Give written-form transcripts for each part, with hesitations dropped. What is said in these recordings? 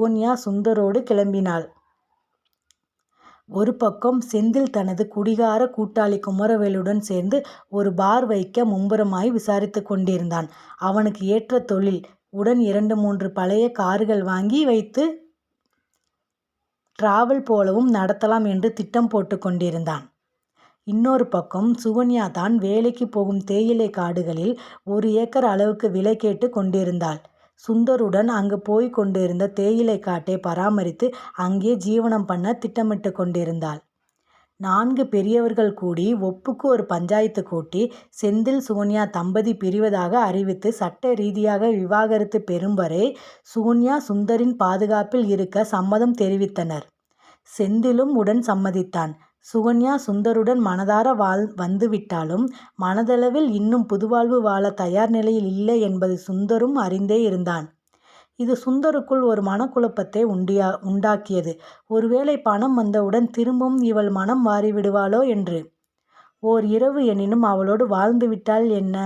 சுகன்யா சுந்தரோடு கிளம்பினாள். ஒரு பக்கம் செந்தில் தனது குடிகார கூட்டாளி குமரவேலுடன் சேர்ந்து ஒரு பார் வைக்க மும்புறமாய் விசாரித்து கொண்டிருந்தான். அவனுக்கு ஏற்ற தொழில். உடன் 2-3 பழைய கார்கள் வாங்கி வைத்து டிராவல் போலவும் நடத்தலாம் என்று திட்டம் போட்டு கொண்டிருந்தான். இன்னொரு பக்கம் சுகன்யா தான் வேலைக்கு போகும் தேயிலை காடுகளில் 1 ஏக்கர் அளவுக்கு விலை கேட்டு கொண்டிருந்தாள். சுந்தருடன் அங்கு போய் கொண்டிருந்த தேயிலை காட்டை பராமரித்து அங்கே ஜீவனம் பண்ண திட்டமிட்டு கொண்டிருந்தாள். 4 பெரியவர்கள் கூடி ஒப்புக்கு ஒரு பஞ்சாயத்து கூட்டி செந்தில் சுகன்யா தம்பதி பிரிவதாக அறிவித்து சட்ட ரீதியாக விவாகரத்து பெறும் வரை சுகன்யா சுந்தரின் பாதுகாப்பில் இருக்க சம்மதம் தெரிவித்தனர். செந்திலும் உடன் சம்மதித்தான். சுகன்யா சுந்தருடன் மனதார வந்துவிட்டாலும் மனதளவில் இன்னும் புதுவாழ்வு வாழ தயார் நிலையில் இல்லை என்பது சுந்தரும் அறிந்தே இருந்தான். இது சுந்தருக்குள் ஒரு மனக்குழப்பத்தை உண்டாக்கியது. ஒருவேளை பணம் வந்தவுடன் திரும்பவும் இவள் மனம் மாறிவிடுவாளோ என்று. ஓர் இரவு எனினும் அவளோடு வாழ்ந்துவிட்டால் என்ன?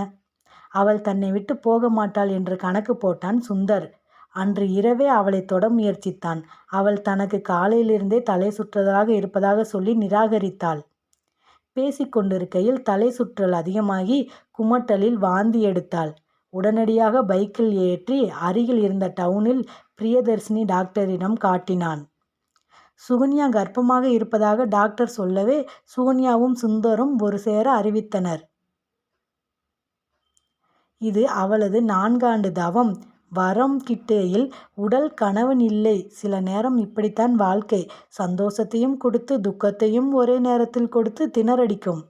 அவள் தன்னை விட்டு போக மாட்டாள் என்று கணக்கு போட்டான் சுந்தர். அன்று இரவே அவளை தொட முயற்சித்தான். அவள் தனக்கு காலையிலிருந்தே தலை சுற்றுவதாக இருப்பதாக சொல்லி நிராகரித்தாள். பேசிக்கொண்டிருக்கையில் தலை சுற்றல் அதிகமாகி குமட்டலில் வாந்தி எடுத்தாள். உடனடியாக பைக்கில் ஏற்றி அருகில் இருந்த டவுனில் பிரியதர்ஷினி டாக்டரிடம் காட்டினான். சுகன்யா கர்ப்பமாக இருப்பதாக டாக்டர் சொல்லவே சுகன்யாவும் சுந்தரும் ஒரு சேர அறிவித்தனர். இது அவளது 4 ஆண்டு தவம். வரம் கிட்டையில் உடல் கணவன் இல்லை. சில நேரம் இப்படித்தான் வாழ்க்கை. சந்தோஷத்தையும் கொடுத்து துக்கத்தையும் ஒரே நேரத்தில் கொடுத்து திணறடிக்கும்.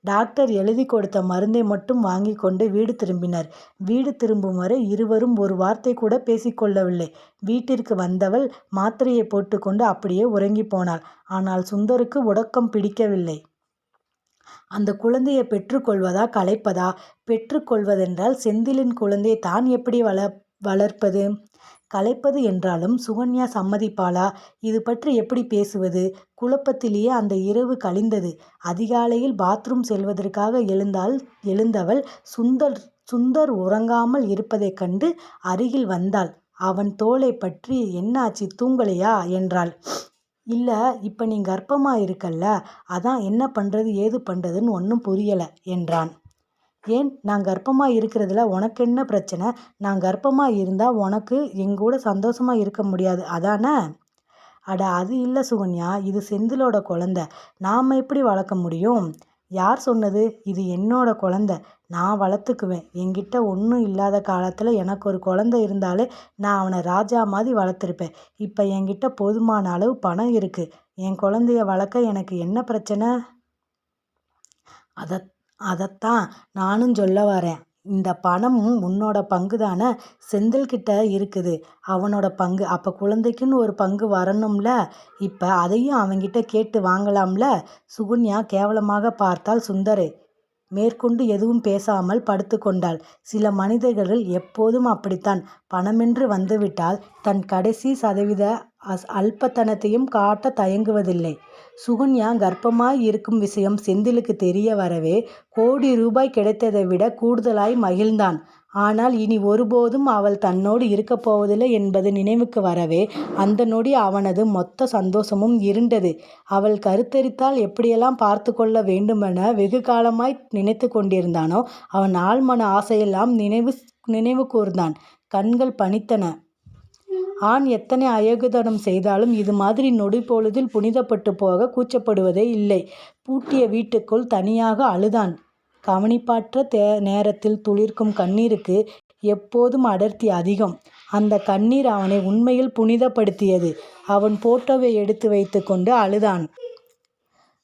டாக்டர் எழுதி கொடுத்த மருந்தை மட்டும் வாங்கி கொண்டு வீடு திரும்பினர். வீடு திரும்பும் வரை இருவரும் ஒரு வார்த்தை கூட பேசிக்கொள்ளவில்லை. வீட்டிற்கு வந்தவள் மாத்திரையை போட்டுக்கொண்டு அப்படியே உறங்கி போனாள். ஆனால் சுந்தருக்கு உறக்கம் பிடிக்கவில்லை. அந்த குழந்தையை பெற்றுக்கொள்வதா கலைப்பதா? பெற்றுக்கொள்வதென்றால் செந்திலின் குழந்தையை தான் எப்படி வளர்ப்பது? கலைப்பது என்றாலும் சுகன்யா சம்மதிப்பாளா? இது பற்றி எப்படி பேசுவது? குழப்பத்திலேயே அந்த இரவு கழிந்தது. அதிகாலையில் பாத்ரூம் செல்வதற்காக எழுந்தவள் சுந்தர் உறங்காமல் இருப்பதைக் கண்டு அருகில் வந்தாள். அவன் தோளை பற்றி என்னாச்சு, தூங்கலையா என்றாள். இல்லை, இப்போ நீ கர்ப்பமாக இருக்கல்ல, அதான் என்ன பண்ணுறது ஏது பண்ணுறதுன்னு ஒன்றும் புரியலை என்றான். ஏன், நான் கர்ப்பமாக இருக்கிறதுல உனக்கு என்ன பிரச்சனை? நான் கர்ப்பமாக இருந்தால் உனக்கு எங்கூட சந்தோஷமாக இருக்க முடியாது அதானே? அட அது இல்லை சுகன்யா, இது செந்திலோட குழந்தை. நாம் எப்படி வளர்க்க முடியும்? யார் சொன்னது? இது என்னோட குழந்தை, நான் வளர்த்துக்குவேன். என்கிட்ட ஒன்றும் இல்லாத காலத்தில் எனக்கு ஒரு குழந்தை இருந்தாலே நான் அவனை ராஜா மாதிரி வளர்த்துருப்பேன். இப்போ என்கிட்ட போதுமான அளவு பணம் இருக்குது. என் குழந்தைய வளர்க்க எனக்கு என்ன பிரச்சனை? அதைத்தான் நானும் சொல்ல வரேன். இந்த பணமும் உன்னோட பங்கு தானே? செந்தில்கிட்ட இருக்குது அவனோட பங்கு. அப்போ குழந்தைக்குன்னு ஒரு பங்கு வரணும்ல. இப்போ அதையும் அவன்கிட்ட கேட்டு வாங்கலாம்ல. சுகன்யா கேவலமாக பார்த்தாள் சுந்தரை. மேற்கொண்டு எதுவும் பேசாமல் படுத்து கொண்டாள். சில மனிதர்கள் எப்போதும் அப்படித்தான். பணமென்று வந்துவிட்டால் தன் கடைசி சதவீத அல்பத்தனத்தையும் காட்ட தயங்குவதில்லை. சுகன்யா கர்ப்பமாய் இருக்கும் விஷயம் செந்திலுக்கு தெரிய வரவே கோடி ரூபாய் கிடைத்ததை விட கூடுதலாய் மகிழ்ந்தான். ஆனால் இனி ஒருபோதும் அவள் தன்னோடு இருக்கப் போவதில்லை என்பது நினைவுக்கு வரவே அந்த நொடி அவனது மொத்த சந்தோஷமும் இருண்டது. அவள் கருத்தரித்தால் எப்படியெல்லாம் பார்த்து கொள்ள வேண்டுமென வெகு காலமாய் நினைத்து கொண்டிருந்தானோ அவன் ஆழ்மன ஆசையெல்லாம் நினைவு கூர்ந்தான். கண்கள் பனித்தன. ஆண் எத்தனை அயோக்கியத்தனம் செய்தாலும் இது மாதிரி நொடி பொழுதில் புனிதப்பட்டு போக கூச்சப்படுவதே இல்லை. பூட்டிய வீட்டுக்குள் தனியாக அழுதான். கவனிப்பாற்ற நேரத்தில் துளிர்க்கும் கண்ணீருக்கு எப்போதும் அடர்த்தி அதிகம். அந்த கண்ணீர் அவனை உண்மையில் புனிதப்படுத்தியது. அவன் போட்டோவை எடுத்து வைத்து கொண்டு அழுதான்.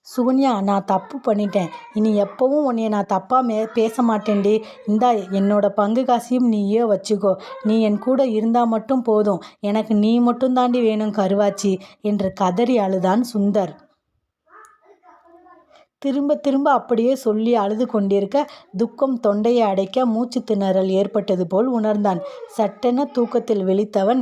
சுகன்யா, நான் தப்பு பண்ணிட்டேன். இனி எப்பவும் உன்னைய நான் தப்பாக பேச மாட்டேன்டி. இந்தா என்னோட பங்கு காசையும் நீயே வச்சுக்கோ. நீ என் கூட இருந்தால் மட்டும் போதும். எனக்கு நீ மட்டும் தாண்டி வேணும் கருவாச்சி என்று கதறி அழுதான் சுந்தர். திரும்ப திரும்ப அப்படியே சொல்லி அழுது கொண்டிருக்க துக்கம் தொண்டையை அடைக்க மூச்சு திணறல் ஏற்பட்டது போல் உணர்ந்தான். சட்டென தூக்கத்தில் விழித்தவன்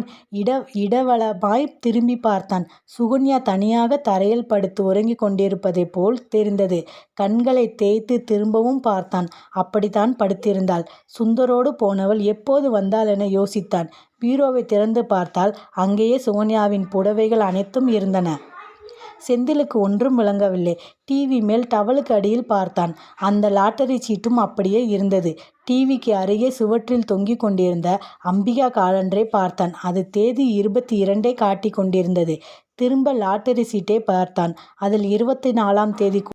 இடவலமாய் திரும்பி பார்த்தான். சுகன்யா தனியாக தரையில் படுத்து உறங்கிக் கொண்டிருப்பதைப் போல் தெரிந்தது. கண்களை தேய்த்து திரும்பவும் பார்த்தான். அப்படித்தான் படுத்திருந்தாள். சுந்தரோடு போனவள் எப்போது வந்தாள் என யோசித்தான். பீரோவை திறந்து பார்த்தால் அங்கேயே சுகன்யாவின் புடவைகள் அனைத்தும் இருந்தன. செந்திலுக்கு ஒன்றும் விளங்கவில்லை. டிவி மேல் டவலுக்கு அடியில் பார்த்தான். அந்த லாட்டரி சீட்டும் அப்படியே இருந்தது. டிவிக்கு அருகே சுவற்றில் தொங்கிக் கொண்டிருந்த அம்பிகா காலண்டரை பார்த்தான். அது தேதி 22 காட்டிக் கொண்டிருந்தது. திரும்ப லாட்டரி சீட்டை பார்த்தான். அதில் 24ஆம் தேதி